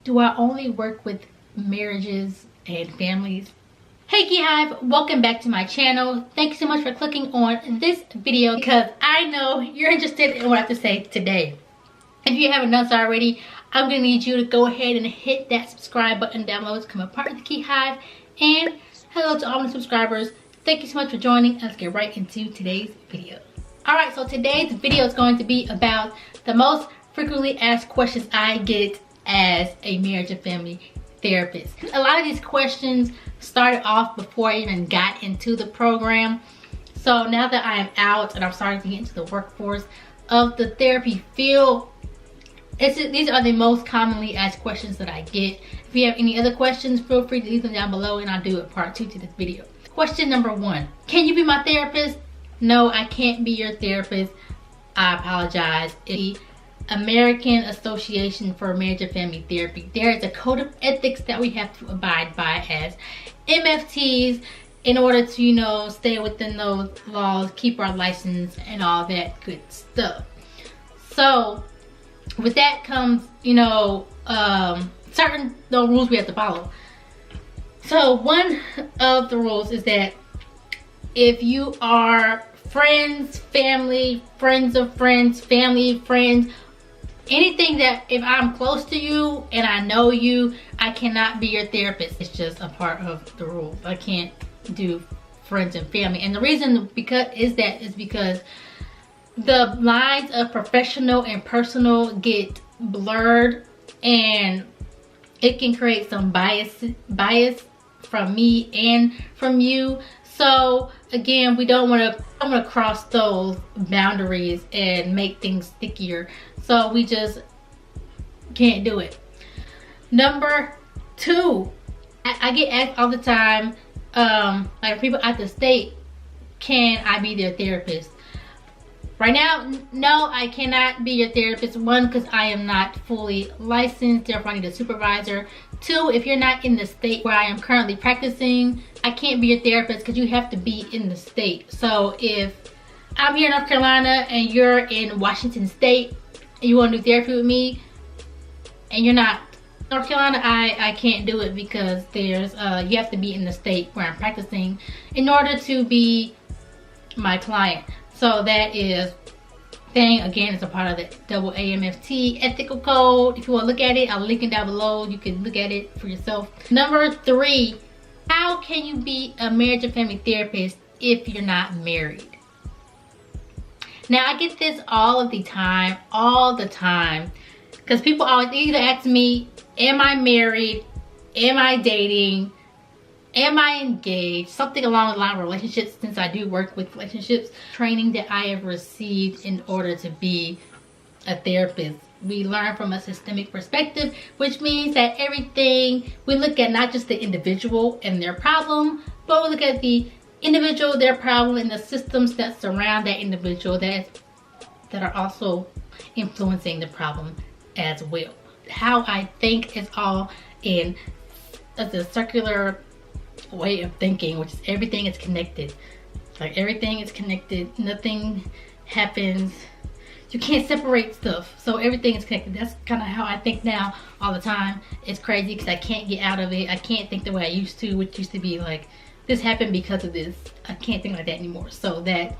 Do I only work with marriages and families? Hey KiHiVE, welcome back to my channel. Thank you so much for clicking on this video because I know you're interested in what I have to say today. If you haven't done so already, I'm gonna need you to go ahead and hit that subscribe button down below to become a part of the KiHiVE. And hello to all my subscribers. Thank you so much for joining. Let's get right into today's video. Alright, so today's video is going to be about the most frequently asked questions I get as a marriage and family therapist. A lot of these questions started off before I even got into the program. So now that I am out and I'm starting to get into the workforce of the therapy field, these are the most commonly asked questions that I get. If you have any other questions, feel free to leave them down below and I'll do a part 2 to this video. Question number 1, can you be my therapist? No, I can't be your therapist. I apologize. The American Association for Marriage and Family Therapy, there is a code of ethics that we have to abide by as MFTs in order to, you know, stay within those laws, keep our license and all that good stuff. So with that comes, you know, certain rules we have to follow. So one of the rules is that if you are friends, family, friends of friends, family, friends, anything that if I'm close to you and I know you, I cannot be your therapist. It's just a part of the rules. I can't do friends and family. And the reason is because the lines of professional and personal get blurred and it can create some bias from me and from you. So again, we don't want to cross those boundaries and make things stickier. So we just can't do it. Number 2, I get asked all the time, like people out the state, can I be their therapist? Right now, no, I cannot be your therapist. 1, because I am not fully licensed, therefore I need a supervisor. 2, if you're not in the state where I am currently practicing, I can't be your therapist because you have to be in the state. So if I'm here in North Carolina and you're in Washington State and you want to do therapy with me and you're not North Carolina, I can't do it because there's you have to be in the state where I'm practicing in order to be my client. So that is thing. Again, it's a part of the MFT ethical code. If you want to look at it, I'll link it down below. You can look at it for yourself. Number 3, how can you be a marriage and family therapist if you're not married? Now, I get this all the time, because people always either ask me, am I married? Am I dating? Am I engaged? Something along the line of relationships, since I do work with relationships. Training that I have received in order to be a therapist. We learn from a systemic perspective, which means that everything, we look at not just the individual and their problem, but we look at the individual, their problem, and the systems that surround that individual that are also influencing the problem as well. How I think is all in the circular way of thinking, which is everything is connected. Like everything is connected, nothing happens, you can't separate stuff, so everything is connected. That's kind of how I think now all the time. It's crazy because I can't get out of it. I can't think the way I used to, which used to be like, this happened because of this. I can't think like that anymore. So that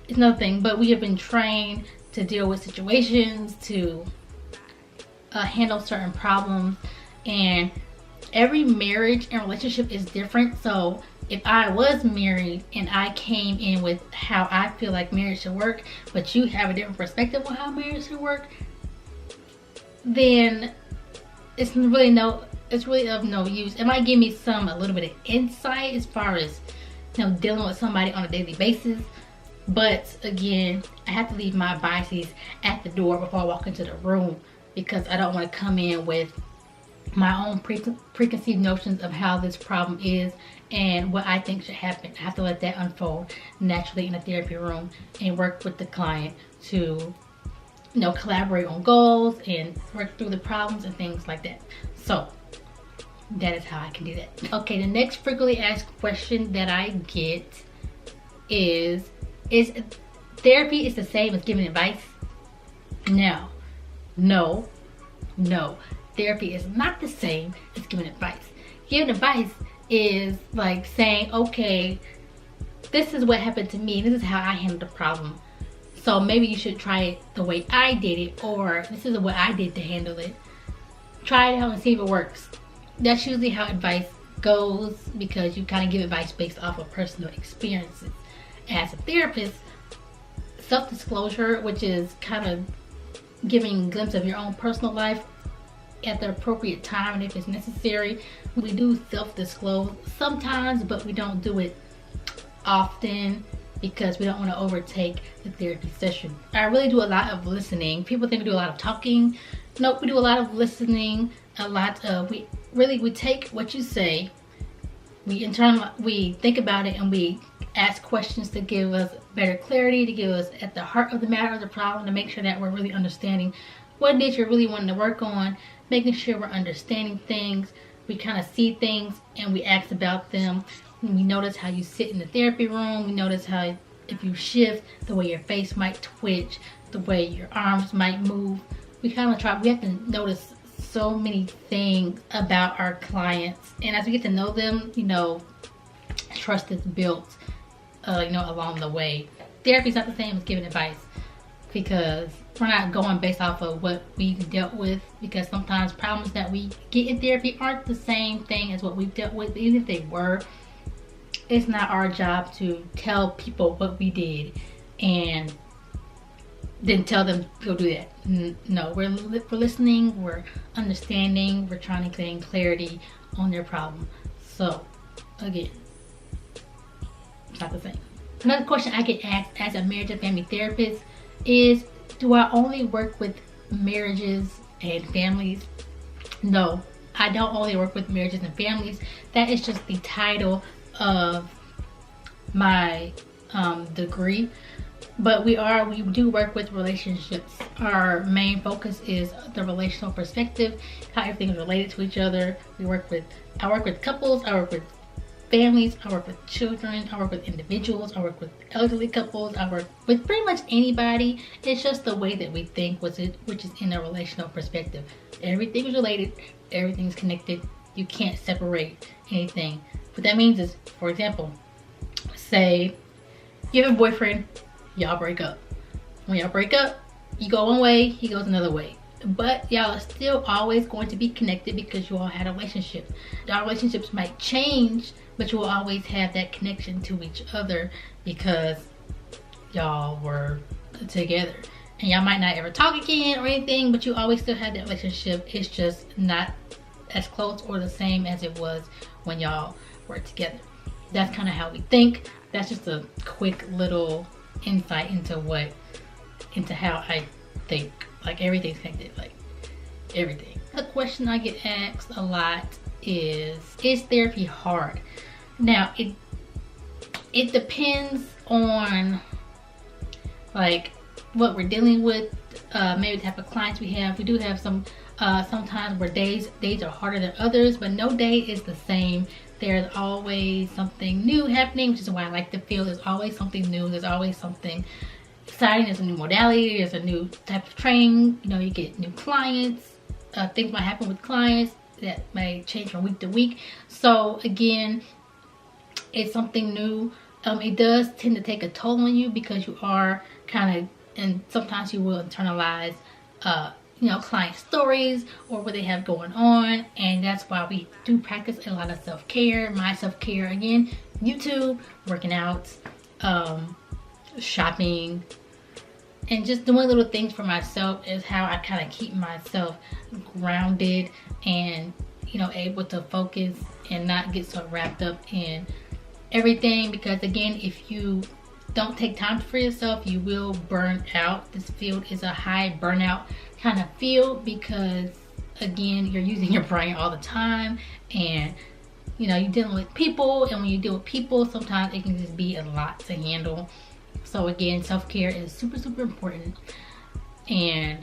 is another thing. But we have been trained to deal with situations, to handle certain problems, and every marriage and relationship is different. So if I was married and I came in with how I feel like marriage should work, but you have a different perspective on how marriage should work, then it's really of no use. It might give me a little bit of insight as far as, you know, dealing with somebody on a daily basis. But again, I have to leave my biases at the door before I walk into the room, because I don't want to come in with my own preconceived notions of how this problem is and what I think should happen. I have to let that unfold naturally in a therapy room and work with the client to, you know, collaborate on goals and work through the problems and things like that. So that is how I can do that. Okay, the next frequently asked question that I get is therapy is the same as giving advice? No. therapy is not the same as giving advice. Giving advice is like saying, okay, this is what happened to me, this is how I handled the problem, so maybe you should try it the way I did it, or this is what I did to handle it. Try it out and see if it works. That's usually how advice goes, because you kind of give advice based off of personal experiences. As a therapist, self-disclosure, which is kind of giving a glimpse of your own personal life at the appropriate time and if it's necessary. We do self-disclose sometimes, but we don't do it often because we don't want to overtake the therapy session. I really do a lot of listening. People think we do a lot of talking. Nope, we do a lot of listening. We take what you say, we think about it, and we ask questions to give us better clarity, to give us at the heart of the matter of the problem, to make sure that we're really understanding what it is you're really wanting to work on, making sure we're understanding things. We kind of see things and we ask about them. We notice how you sit in the therapy room. We notice how if you shift, the way your face might twitch, the way your arms might move. We have to notice so many things about our clients. And as we get to know them, trust is built, along the way. Therapy is not the same as giving advice, because we're not going based off of what we've dealt with, because sometimes problems that we get in therapy aren't the same thing as what we've dealt with. Even if they were, it's not our job to tell people what we did and then tell them to go do that. No, we're listening, we're understanding, we're trying to gain clarity on their problem. So again, it's not the same. Another question I get asked as a marriage and family therapist is, do I only work with marriages and families? No, I don't only work with marriages and families. That is just the title of my degree. But we do work with relationships. Our main focus is the relational perspective, how everything is related to each other. I work with couples, I work with families, I work with children, I work with individuals, I work with elderly couples, I work with pretty much anybody. It's just the way that we think, which is in a relational perspective. Everything is related, everything's connected. You can't separate anything. What that means is, for example, say you have a boyfriend, y'all break up. When y'all break up, you go one way, he goes another way. But y'all are still always going to be connected because you all had a relationship. Our relationships might change, but you will always have that connection to each other because y'all were together. And y'all might not ever talk again or anything, but you always still have that relationship. It's just not as close or the same as it was when y'all were together. That's kind of how we think. That's just a quick little insight into how I think. Like, everything's connected, like everything. The question I get asked a lot is therapy hard? Now, it depends on like what we're dealing with, maybe the type of clients we have. We do have some sometimes where days are harder than others, but no day is the same. There's always something new happening, which is why I like the field. There's always something new, there's always something exciting. There's a new modality, there's a new type of training. You get new clients, things might happen with clients that may change from week to week. So again, it's something new. It does tend to take a toll on you because you are and sometimes you will internalize client stories or what they have going on, and that's why we do practice a lot of self-care. My self-care, again, YouTube, working out, shopping, and just doing little things for myself is how I kind of keep myself grounded and able to focus and not get so wrapped up in everything. Because again, if you don't take time for yourself, you will burn out. This field is a high burnout kind of field because again, you're using your brain all the time, and you're dealing with people, and when you deal with people, sometimes it can just be a lot to handle. So again, self-care is super important, and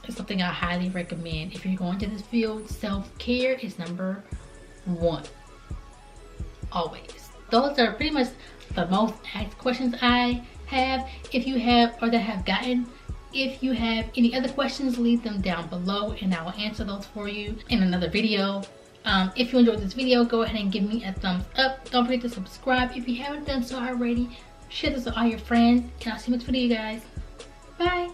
it's something I highly recommend. If you're going to this field, self-care is number one, always. Those are pretty much the most asked questions I have. If you have, or that have gotten if you have any other questions, leave them down below and I will answer those for you in another video. If you enjoyed this video, go ahead and give me a thumbs up. Don't forget to subscribe if you haven't done so already. Share this with all your friends, and I'll see you next video, guys. Bye.